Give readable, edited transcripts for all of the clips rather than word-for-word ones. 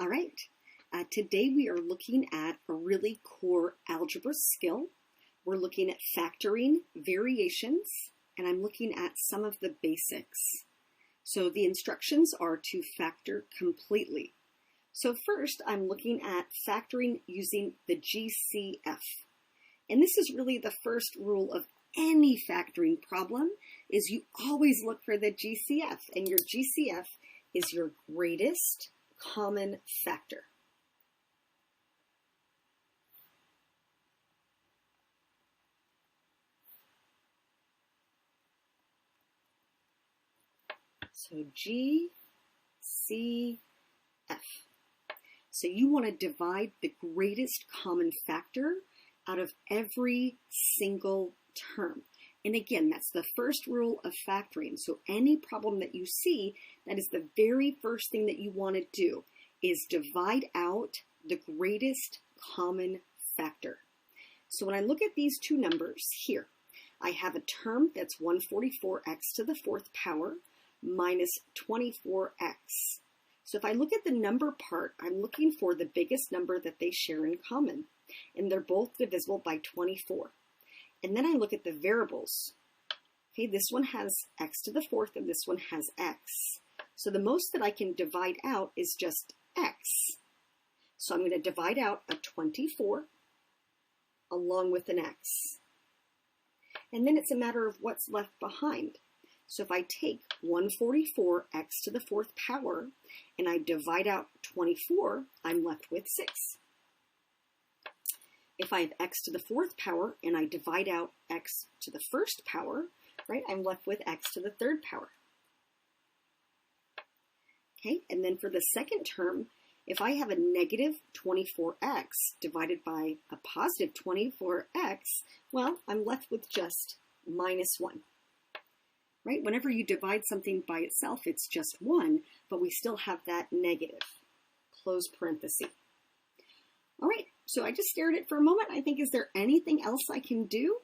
All right, today we are looking at a really core algebra skill. We're looking at factoring variations, and I'm looking at some of the basics. So the instructions are to factor completely. So first, I'm looking at factoring using the GCF. And this is really the first rule of any factoring problem, is you always look for the GCF, and your GCF is your greatest common factor. So GCF. So you want to divide the greatest common factor out of every single term. And again, that's the first rule of factoring. So any problem that you see, that is the very first thing that you want to do, is divide out the greatest common factor. So when I look at these two numbers here, I have a term that's 144x to the fourth power minus 24x. So if I look at the number part, I'm looking for the biggest number that they share in common. And they're both divisible by 24. And then I look at the variables. Okay, this one has x to the fourth and this one has x. So the most that I can divide out is just x. So I'm going to divide out a 24 along with an x. And then it's a matter of what's left behind. So if I take 144x to the fourth power and I divide out 24, I'm left with 6. If I have x to the fourth power and I divide out x to the first power, right, I'm left with x to the third power. Okay, and then for the second term, if I have a negative 24x divided by a positive 24x, well, I'm left with just minus 1. Right? Whenever you divide something by itself, it's just 1, but we still have that negative. Close parenthesis. All right, so I just stared at it for a moment. I think, is there anything else I can do?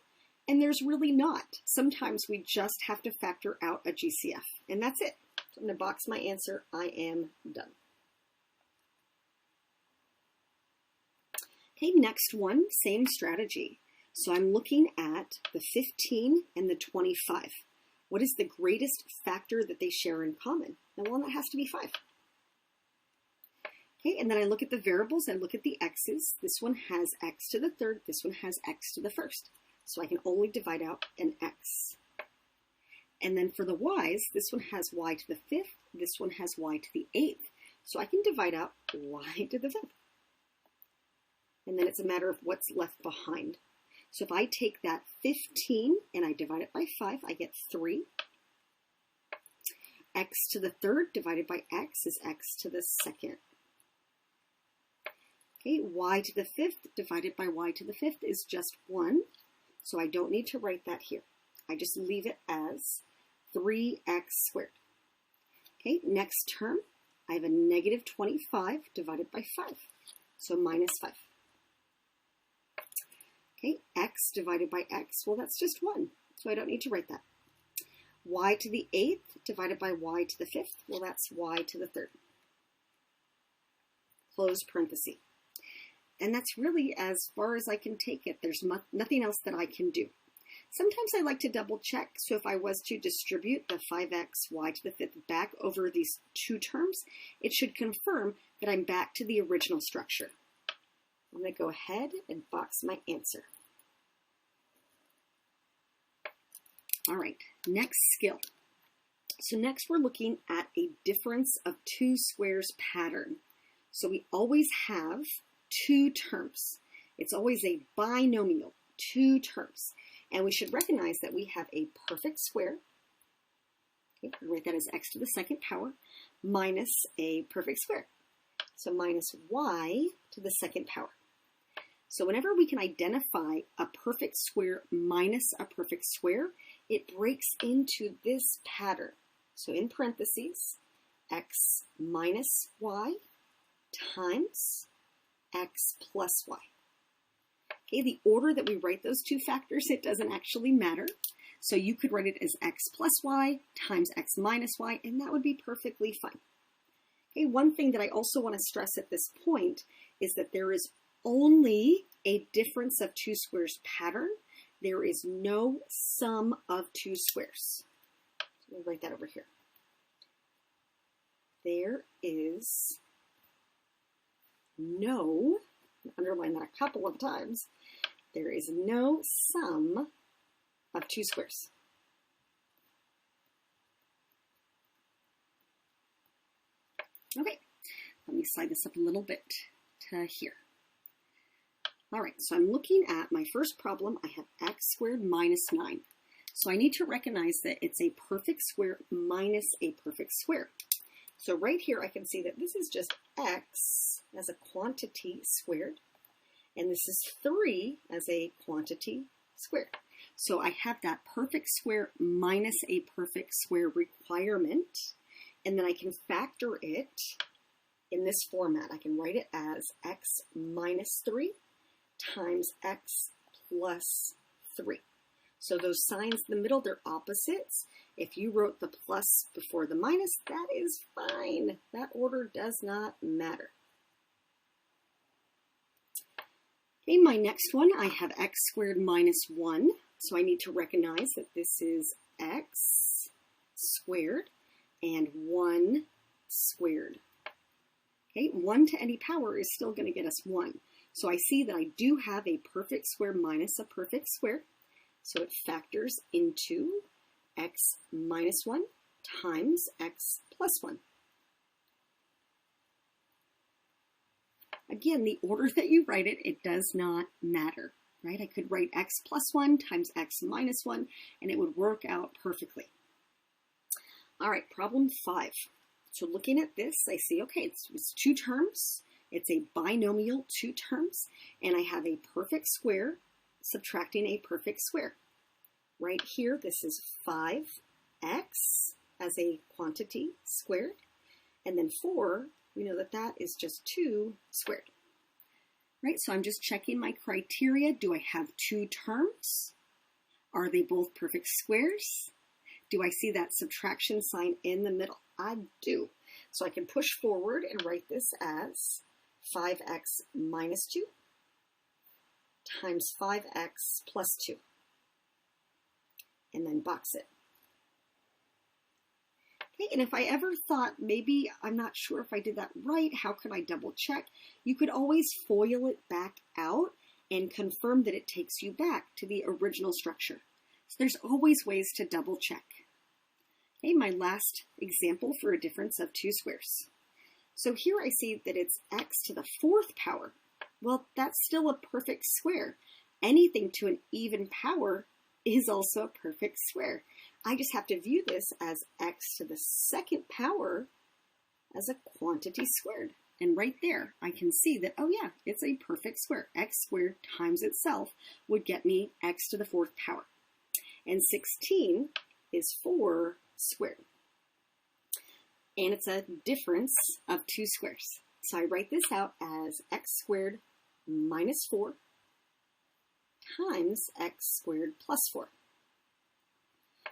And there's really not. Sometimes we just have to factor out a GCF, and that's it. So I'm going to box my answer. I am done. Okay, next one, same strategy. So I'm looking at the 15 and the 25. What is the greatest factor that they share in common? And well, that has to be 5. Okay, and then I look at the variables, I look at the x's. This one has x to the third, this one has x to the first. So I can only divide out an x. And then for the y's, this one has y to the fifth, this one has y to the eighth. So I can divide out y to the fifth. And then it's a matter of what's left behind. So if I take that 15 and I divide it by 5, I get 3. X to the third divided by x is x to the second. Okay, y to the fifth divided by y to the fifth is just 1. So I don't need to write that here. I just leave it as 3x squared. Okay, next term, I have a negative 25 divided by 5. So minus 5. Okay, x divided by x, well, that's just 1, so I don't need to write that. Y to the 8th divided by y to the 5th, well, that's y to the 3rd. Close parenthesis. And that's really as far as I can take it. There's nothing else that I can do. Sometimes I like to double check, so if I was to distribute the 5x y to the 5th back over these two terms, it should confirm that I'm back to the original structure. I'm going to go ahead and box my answer. All right, next skill. So next we're looking at a difference of two squares pattern. So we always have two terms. It's always a binomial, two terms. And we should recognize that we have a perfect square. Okay, we write that as x to the second power minus a perfect square. So minus y to the second power. So whenever we can identify a perfect square minus a perfect square, it breaks into this pattern. So in parentheses, x minus y times x plus y. Okay, the order that we write those two factors, it doesn't actually matter. So you could write it as x plus y times x minus y, and that would be perfectly fine. Okay, one thing that I also want to stress at this point is that there is only a difference of two squares pattern. There is no sum of two squares. So let me write that over here. There is no, underline that a couple of times, there is no sum of two squares. Okay, let me slide this up a little bit to here. All right, so I'm looking at my first problem. I have x squared minus 9. So I need to recognize that it's a perfect square minus a perfect square. So right here I can see that this is just x as a quantity squared, and this is 3 as a quantity squared. So I have that perfect square minus a perfect square requirement, and then I can factor it in this format. I can write it as x minus 3 times x plus 3. So those signs in the middle, they're opposites. If you wrote the plus before the minus, that is fine. That order does not matter. Okay, my next one, I have x squared minus 1. So I need to recognize that this is x squared and 1 squared. Okay, 1 to any power is still going to get us 1. So I see that I do have a perfect square minus a perfect square. So it factors into x minus 1 times x plus 1. Again, the order that you write it, it does not matter, right? I could write x plus 1 times x minus 1, and it would work out perfectly. All right, problem 5. So looking at this, I see, okay, it's two terms. It's a binomial, two terms, and I have a perfect square subtracting a perfect square. Right here, this is 5x as a quantity squared, and then 4, we know that that is just 2 squared. Right, so I'm just checking my criteria. Do I have two terms? Are they both perfect squares? Do I see that subtraction sign in the middle? I do. So I can push forward and write this as 5x minus 2 times 5x plus 2, and then box it. Okay, and if I ever thought maybe I'm not sure if I did that right, how could I double check? You could always FOIL it back out and confirm that it takes you back to the original structure. So there's always ways to double check. Okay, my last example for a difference of two squares. So here I see that it's x to the 4th power. Well, that's still a perfect square. Anything to an even power is also a perfect square. I just have to view this as x to the 2nd power as a quantity squared. And right there, I can see that, oh yeah, it's a perfect square. X squared times itself would get me x to the 4th power. And 16 is 4 squared. And it's a difference of two squares. So I write this out as x squared minus 4 times x squared plus 4.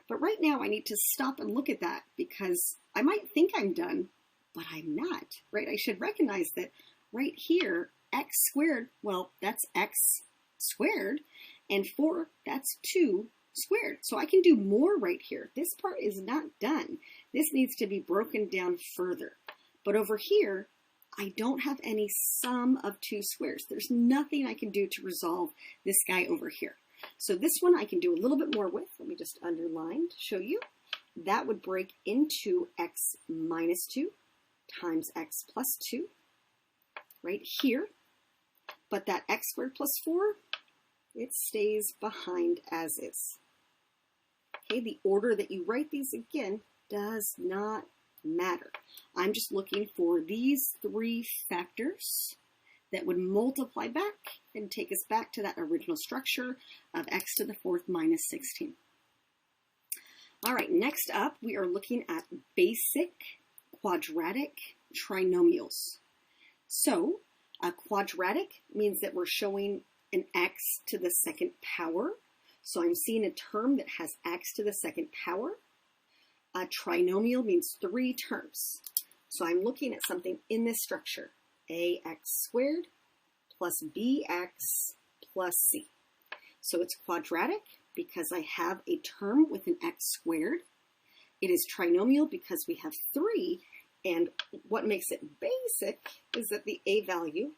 But right now I need to stop and look at that because I might think I'm done, but I'm not, right? I should recognize that right here, x squared, well, that's x squared, and 4, that's 2 squared. So I can do more right here. This part is not done. This needs to be broken down further. But over here, I don't have any sum of two squares. There's nothing I can do to resolve this guy over here. So this one I can do a little bit more with. Let me just underline to show you. That would break into x minus 2 times x plus 2 right here. But that x squared plus 4, it stays behind as is. Okay, the order that you write these, again, does not matter. I'm just looking for these three factors that would multiply back and take us back to that original structure of x to the 4th minus 16. All right, next up, we are looking at basic quadratic trinomials. So a quadratic means that we're showing an x to the 2nd power. So I'm seeing a term that has x to the 2nd power. A trinomial means three terms. So I'm looking at something in this structure, ax squared plus bx plus c. So it's quadratic because I have a term with an x squared. It is trinomial because we have 3, and what makes it basic is that the a value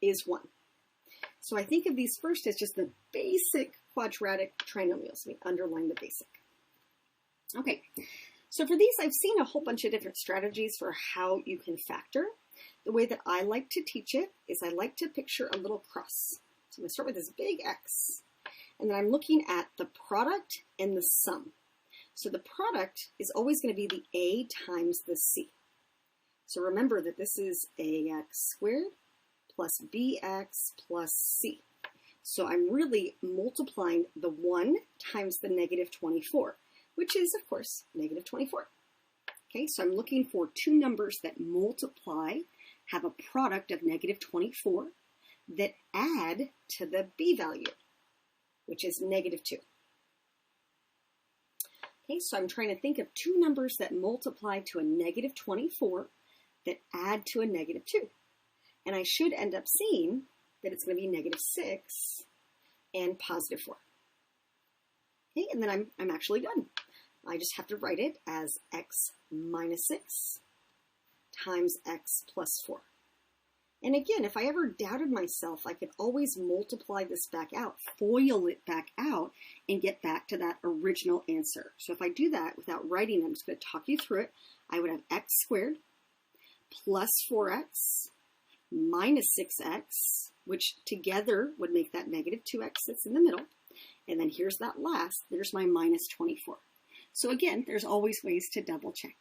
is 1. So I think of these first as just the basic quadratic trinomials. Let me underline the basic. Okay, so for these, I've seen a whole bunch of different strategies for how you can factor. The way that I like to teach it is I like to picture a little cross. So I'm going to start with this big X, and then I'm looking at the product and the sum. So the product is always going to be the a times the c. So remember that this is ax squared plus bx plus c. So I'm really multiplying the 1 times the negative 24, which is, of course, negative 24. Okay, so I'm looking for two numbers that multiply, have a product of negative 24, that add to the b value, which is negative 2. Okay, so I'm trying to think of two numbers that multiply to a negative 24 that add to a negative 2. And I should end up seeing that it's going to be negative 6 and positive 4. Okay, and then I'm actually done. I just have to write it as x minus 6 times x plus 4. And again, if I ever doubted myself, I could always multiply this back out, FOIL it back out, and get back to that original answer. So if I do that without writing, I'm just going to talk you through it. I would have x squared plus 4x minus 6x, which together would make that negative 2x that's in the middle. And then here's that last, there's my minus 24. So again, there's always ways to double check.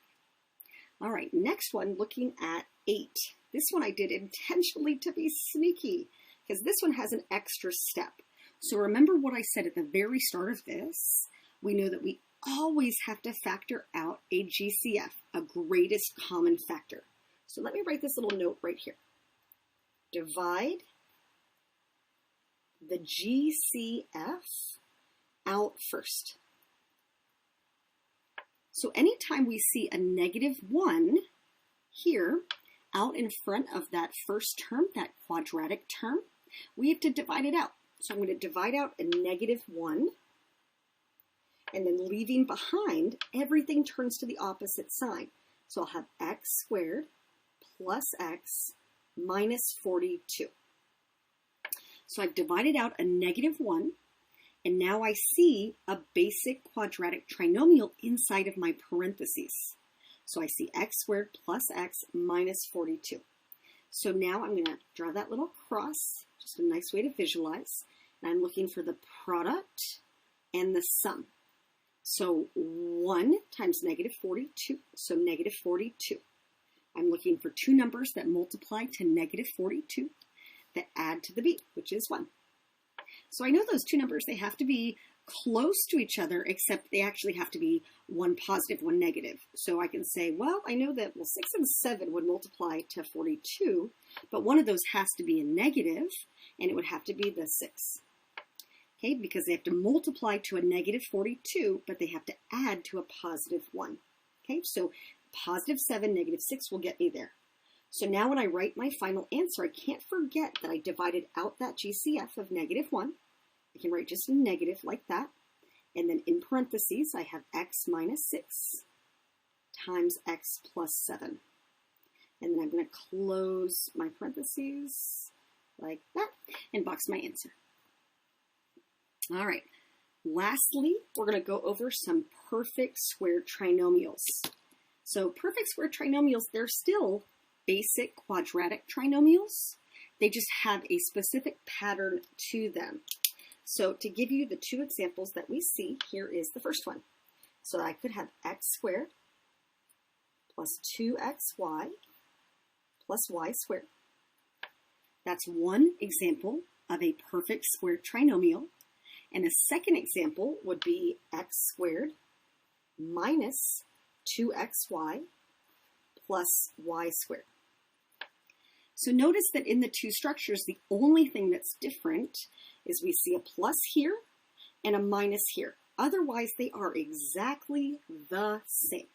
All right, next one, looking at 8. This one I did intentionally to be sneaky because this one has an extra step. So remember what I said at the very start of this. We know that we always have to factor out a GCF, a greatest common factor. So let me write this little note right here. Divide the GCF out first. So anytime we see a negative 1 here out in front of that first term, that quadratic term, we have to divide it out. So I'm going to divide out a negative 1, and then leaving behind, everything turns to the opposite sign. So I'll have x squared plus x minus 42. So I've divided out a negative 1, and now I see a basic quadratic trinomial inside of my parentheses. So I see x squared plus x minus 42. So now I'm going to draw that little cross, just a nice way to visualize. And I'm looking for the product and the sum. So 1 times negative 42, so negative 42. I'm looking for two numbers that multiply to negative 42 that add to the b, which is 1. So I know those two numbers, they have to be close to each other, except they actually have to be one positive, one negative. So I can say, well, I know that, 6 and 7 would multiply to 42, but one of those has to be a negative, and it would have to be the 6. Okay, because they have to multiply to a negative 42, but they have to add to a positive 1. Okay, so positive 7, negative 6 will get me there. So now when I write my final answer, I can't forget that I divided out that GCF of negative 1. I can write just a negative like that. And then in parentheses, I have x minus 6 times x plus 7. And then I'm going to close my parentheses like that and box my answer. All right. Lastly, we're going to go over some perfect square trinomials. So perfect square trinomials, they're still basic quadratic trinomials. They just have a specific pattern to them. So to give you the two examples that we see, here is the first one. So I could have x squared plus 2xy plus y squared. That's one example of a perfect square trinomial. And the second example would be x squared minus 2xy plus y squared. So notice that in the two structures, the only thing that's different is we see a plus here and a minus here. Otherwise, they are exactly the same.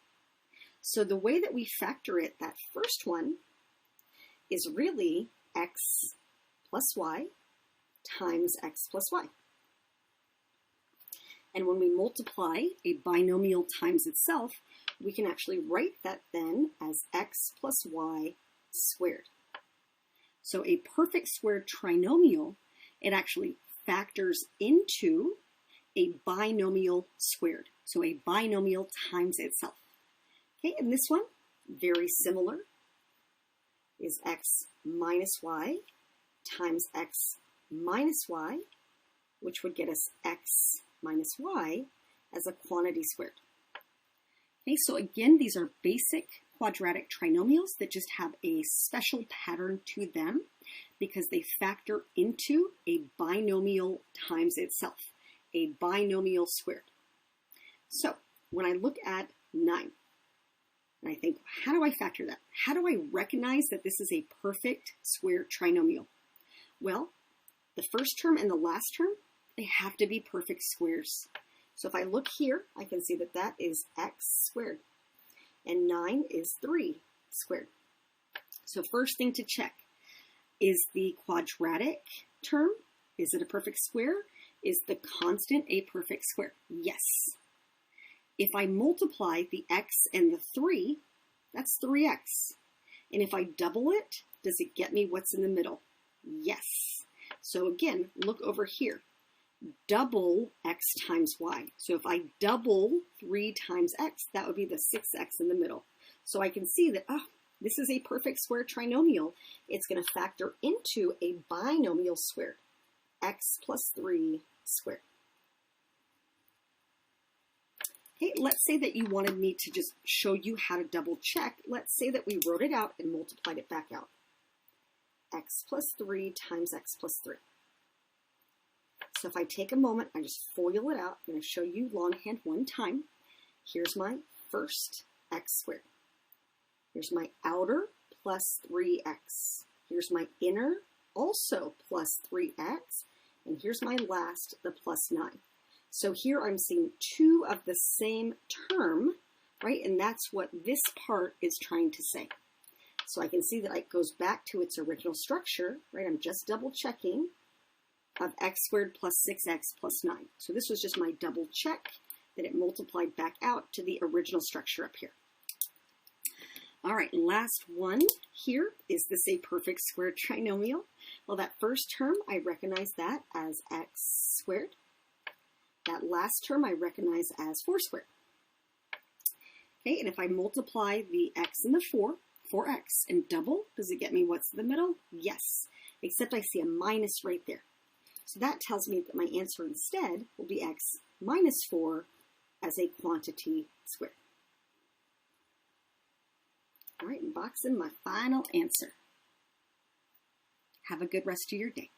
So the way that we factor it, that first one, is really x plus y times x plus y. And when we multiply a binomial times itself, we can actually write that then as x plus y squared. So a perfect squared trinomial, it actually factors into a binomial squared. So a binomial times itself. Okay, and this one, very similar, is x minus y times x minus y, which would get us x minus y as a quantity squared. Okay, so again, these are basic quadratic trinomials that just have a special pattern to them because they factor into a binomial times itself, a binomial squared. So when I look at 9, and I think, how do I factor that? How do I recognize that this is a perfect square trinomial? Well, the first term and the last term, they have to be perfect squares. So if I look here, I can see that that is x squared, and 9 is 3 squared. So first thing to check, is the quadratic term, is it a perfect square? Is the constant a perfect square? Yes. If I multiply the x and the 3, that's 3x. And if I double it, does it get me what's in the middle? Yes. So again, look over here. Double x times y. So if I double 3 times x, that would be the 6x in the middle. So I can see that, oh, this is a perfect square trinomial. It's going to factor into a binomial squared, x plus 3 squared. Okay, let's say that you wanted me to just show you how to double check. Let's say that we wrote it out and multiplied it back out. X plus 3 times x plus 3. So if I take a moment, I just FOIL it out. I'm going to show you longhand one time. Here's my first x squared. Here's my outer plus 3x. Here's my inner also plus 3x. And here's my last, the plus 9. So here I'm seeing 2 of the same term, right? And that's what this part is trying to say. So I can see that it goes back to its original structure, right? I'm just double checking of x squared plus 6x plus 9. So this was just my double check that it multiplied back out to the original structure up here. All right, last one here. Is this a perfect square trinomial? Well, that first term, I recognize that as x squared. That last term I recognize as 4 squared. Okay, and if I multiply the x and the 4, 4x, and double, does it get me what's in the middle? Yes, except I see a minus right there. So that tells me that my answer instead will be x minus 4 as a quantity squared. All right, and box in my final answer. Have a good rest of your day.